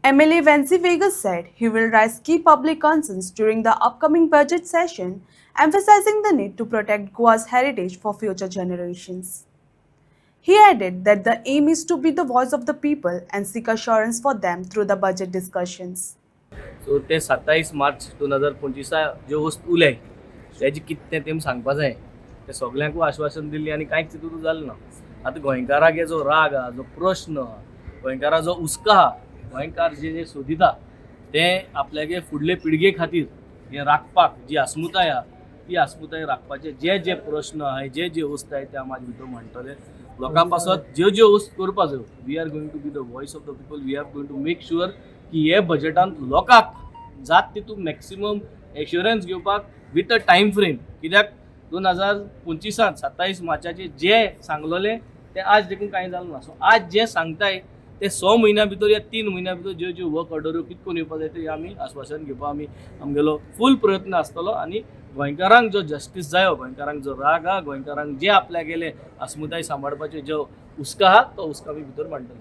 MLA Vancy Vegas said he will raise key public concerns during the upcoming budget session, emphasizing the need to protect Goa's heritage for future generations. He added that the aim is to be the voice of the people and seek assurance for them through the budget discussions. So ते 27 मार्च 2025 ज्यो वस्तू उलय तेजे कितें तेम सांगपा जाय ते सगल्यांकू आश्वासन दिल्ली आनी कांयच तितून जालें ना. आतां गोंयकाराक हे जो राग आहा, जो प्रश्न आहा, गोंयकाराक जो हुस्को आहा, गोंयकार जे सोदिता ते आपल्यागे फुडले पिळगे खातीर हे राखपाक जी अस्मिताय आहा ती अस्मिताय राखपाचे जे प्रश्न आहाय जे वस्त आहाय ते म्हाजे भितर म्हणटले लोकां पासत ज्यो वस्त करपा जायो. We are going to be the voice of the people. We are going to make sure की हे बजेटांत लोकांक जात तितून मॅक्सिमम एश्युरन्स घेवपाक विथ अ टायम फ्रेम. कित्याक 2025 27 मार्चाचे जे सांगलोले ते आज देखून कांय जालें ना. सो आज जे सांगताय ते 6 म्हयन्या भितर या 3 म्हयन्या भितर ज्यो वर्क ऑर्डर कितकोन येवपाक जाय ते आमी आश्वासन घेवपाक आमगेलो फूल प्रयत्न आसतलो आनी गोंयकारांक जो जस्टीस जायो, गोंयकारांक जो राग आहा, गोंयकारांक जे आपल्या गेले अस्मिताय सांबाळपाचे जो हुस्को आहा तो हुस्को आमी भितर मांडटले.